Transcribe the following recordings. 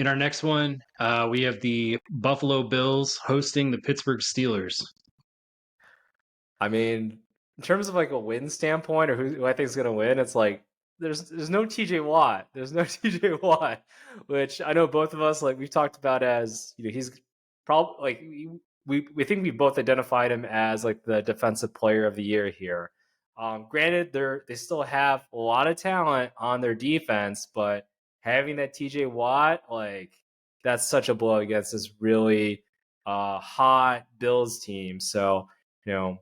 In our next one, we have the Buffalo Bills hosting the Pittsburgh Steelers. I mean, in terms of like a win standpoint or who I think is going to win, it's like there's no TJ Watt. There's no TJ Watt, which I know both of us like we've talked about as he's probably like we think we both identified him as like the defensive player of the year here. Granted, they still have a lot of talent on their defense, but having that TJ Watt like that's such a blow against this really hot Bills team. So you know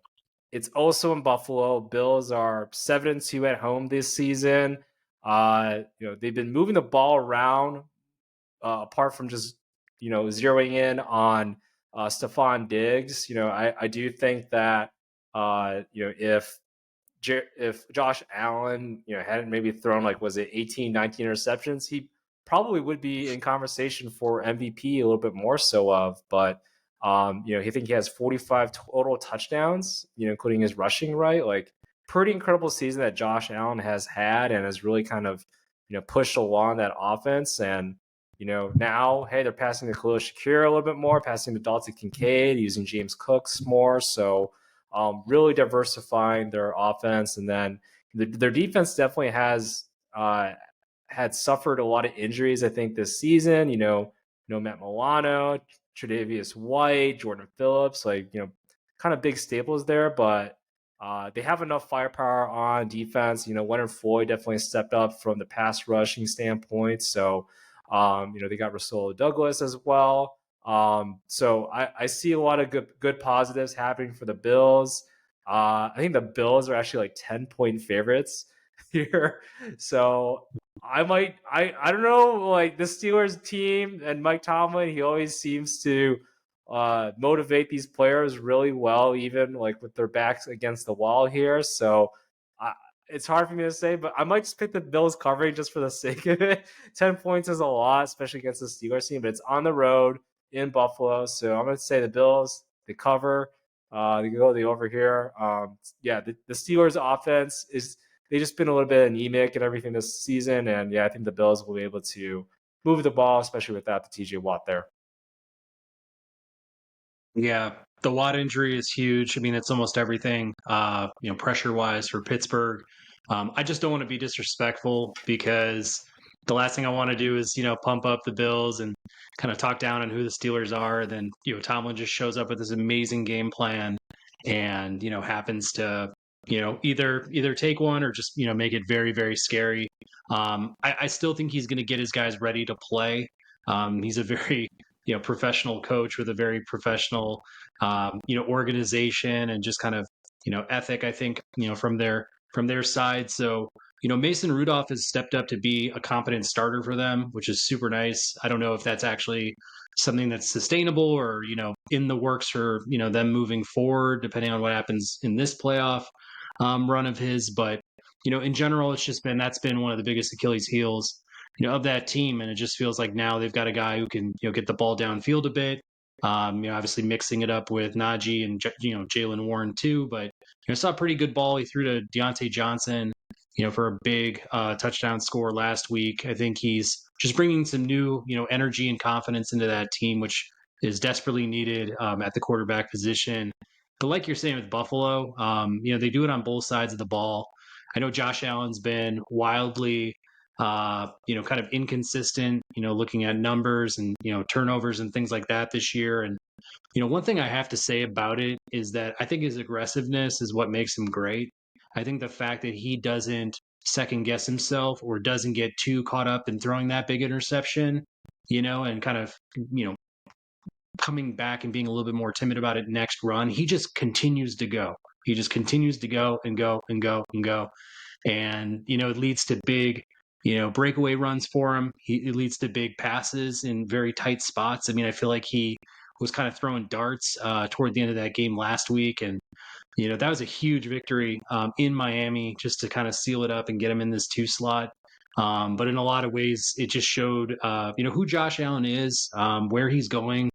it's also in Buffalo. Bills are 7-2 at home this season. They've been moving the ball around, apart from just zeroing in on Stefan Diggs. I do think that if Josh Allen hadn't maybe thrown like was it 18, 19 interceptions, he probably would be in conversation for MVP a little bit more so of. But he think he has 45 total touchdowns, including his rushing, right? Like pretty incredible season that Josh Allen has had and has really kind of pushed along that offense. And now, hey, they're passing to Khalil Shakir a little bit more, passing to Dalton Kincaid, using James Cooks more. So really diversifying their offense. And then their defense definitely has had suffered a lot of injuries, I think, this season. Matt Milano, Tre'Davious White, Jordan Phillips, like, kind of big staples there, but they have enough firepower on defense. Leonard Floyd definitely stepped up from the pass rushing standpoint. So, they got Rasul Douglas as well. So I see a lot of good positives happening for the Bills. I think the Bills are actually like 10-point favorites here. So I don't know, like the Steelers team and Mike Tomlin, he always seems to motivate these players really well, even like with their backs against the wall here. So it's hard for me to say, but I might just pick the Bills covering just for the sake of it. 10 points is a lot, especially against the Steelers team, but it's on the road in Buffalo. So I'm going to say the Bills, they cover. They go the over here. The Steelers offense they just been a little bit anemic and everything this season. And yeah, I think the Bills will be able to move the ball, especially without the TJ Watt there. Yeah, the Watt injury is huge. I mean, it's almost everything, pressure wise for Pittsburgh. I just don't want to be disrespectful because the last thing I want to do is, pump up the Bills and kind of talk down on who the Steelers are. Then, Tomlin just shows up with this amazing game plan and, happens to, either take one or just, make it very, very scary. I still think he's going to get his guys ready to play. He's a very, professional coach with a very professional, organization and just kind of, ethic, I think, from their side. So, Mason Rudolph has stepped up to be a competent starter for them, which is super nice. I don't know if that's actually something that's sustainable or, in the works for, them moving forward, depending on what happens in this playoff run of his. But, in general, that's been one of the biggest Achilles heels, of that team. And it just feels like now they've got a guy who can, get the ball downfield a bit. Obviously mixing it up with Najee and, Jalen Warren too. But, saw a pretty good ball he threw to Deontay Johnson, for a big touchdown score last week. I think he's just bringing some new, energy and confidence into that team, which is desperately needed at the quarterback position. But like you're saying with Buffalo, they do it on both sides of the ball. I know Josh Allen's been wildly, kind of inconsistent, looking at numbers and, turnovers and things like that this year. And, one thing I have to say about it is that I think his aggressiveness is what makes him great. I think the fact that he doesn't second guess himself or doesn't get too caught up in throwing that big interception, and kind of, coming back and being a little bit more timid about it next run, he just continues to go. He just continues to go and go and go and go. And, it leads to big, breakaway runs for him. It leads to big passes in very tight spots. I mean, I feel like he was kind of throwing darts toward the end of that game last week. And, that was a huge victory in Miami just to kind of seal it up and get him in this 2 slot. But in a lot of ways, it just showed, who Josh Allen is, where he's going,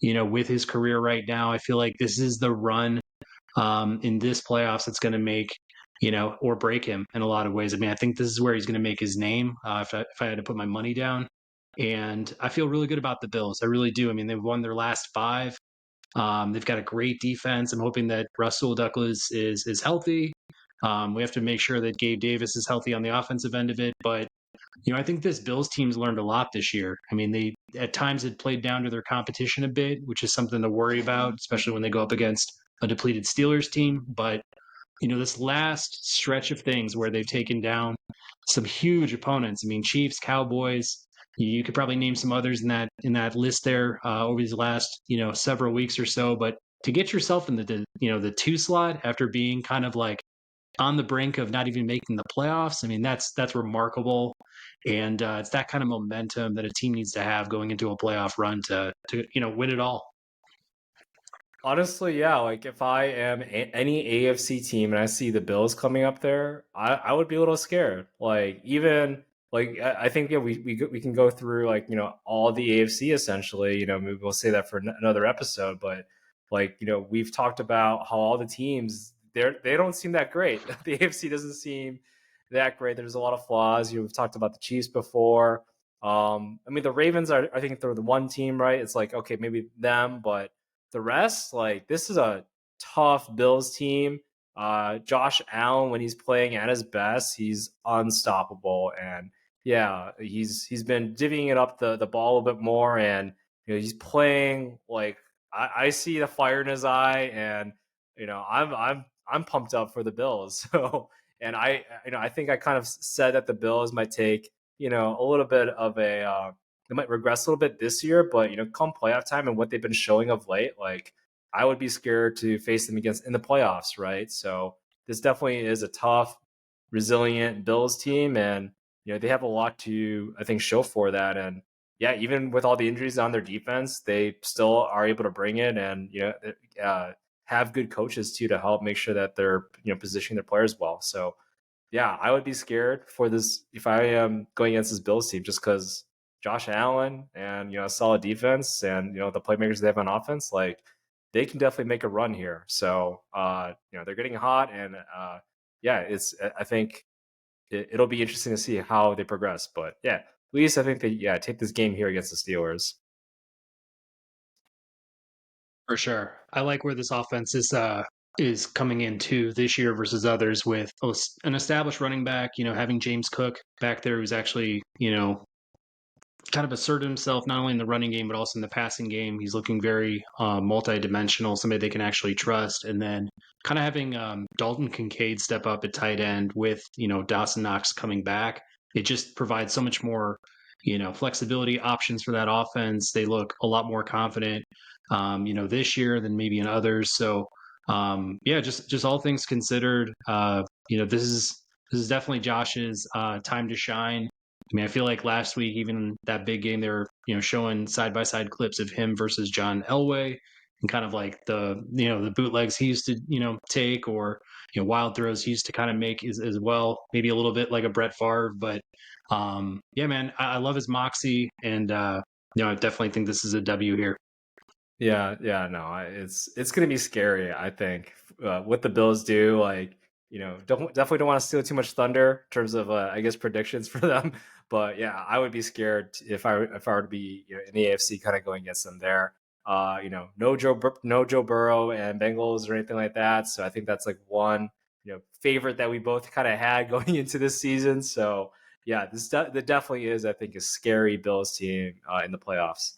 with his career right now. I feel like this is the run in this playoffs that's going to make, or break him in a lot of ways. I mean, I think this is where he's going to make his name if I had to put my money down. And I feel really good about the Bills. I really do. I mean, they've won their last 5. They've got a great defense. I'm hoping that Russell Douglas is healthy. We have to make sure that Gabe Davis is healthy on the offensive end of it. But I think this Bills team's learned a lot this year. I mean, they at times had played down to their competition a bit, which is something to worry about, especially when they go up against a depleted Steelers team. But this last stretch of things where they've taken down some huge opponents. I mean, Chiefs, Cowboys. You could probably name some others in that list there over these last several weeks or so. But to get yourself in the 2 slot after being kind of like on the brink of not even making the playoffs, I mean that's remarkable, and it's that kind of momentum that a team needs to have going into a playoff run to win it all. Honestly, yeah. Like if I am any AFC team and I see the Bills coming up there, I would be a little scared. Like even like I think yeah, we can go through like all the AFC essentially. Maybe we'll say that for another episode. But like we've talked about how all the teams they don't seem that great. The AFC doesn't seem that great. There's a lot of flaws. We've talked about the Chiefs before. I mean the Ravens are I think they're the one team, right? It's like okay maybe them, but the rest, like this is a tough Bills team. Josh Allen, when he's playing at his best, he's unstoppable. And yeah, he's been divvying it up the ball a bit more, and he's playing like I see the fire in his eye, and I'm pumped up for the Bills. So and I think I kind of said that the Bills might take a little bit of a they might regress a little bit this year, but come playoff time and what they've been showing of late, like I would be scared to face them against in the playoffs, right? So this definitely is a tough, resilient Bills team, and they have a lot to I think show for that. And yeah, even with all the injuries on their defense, they still are able to bring it, and have good coaches too to help make sure that they're positioning their players well. So yeah, I would be scared for this if I am going against this Bills team, just because Josh Allen and a solid defense and the playmakers they have on offense, like they can definitely make a run here. So they're getting hot, and yeah, it's I think it'll be interesting to see how they progress. But yeah, at least I think they take this game here against the Steelers. For sure. I like where this offense is coming into this year versus others with an established running back, having James Cook back there who's actually, kind of asserted himself not only in the running game but also in the passing game. He's looking very multi-dimensional, somebody they can actually trust. And then kind of having Dalton Kincaid step up at tight end with Dawson Knox coming back. It just provides so much more flexibility options for that offense. They look a lot more confident this year than maybe in others. So yeah, just all things considered, this is definitely Josh's time to shine. I mean, I feel like last week, even that big game, they were showing side by side clips of him versus John Elway, and kind of like the bootlegs he used to take, or wild throws he used to kind of make as well, maybe a little bit like a Brett Favre. But yeah, man, I love his moxie, and I definitely think this is a W here. Yeah, no, it's gonna be scary. I think what the Bills do, like definitely don't want to steal too much thunder in terms of I guess predictions for them. But yeah, I would be scared if I were to be in the AFC, kind of going against them there. No Joe Burrow and Bengals or anything like that. So I think that's like one favorite that we both kind of had going into this season. So yeah, that definitely is I think a scary Bills team in the playoffs.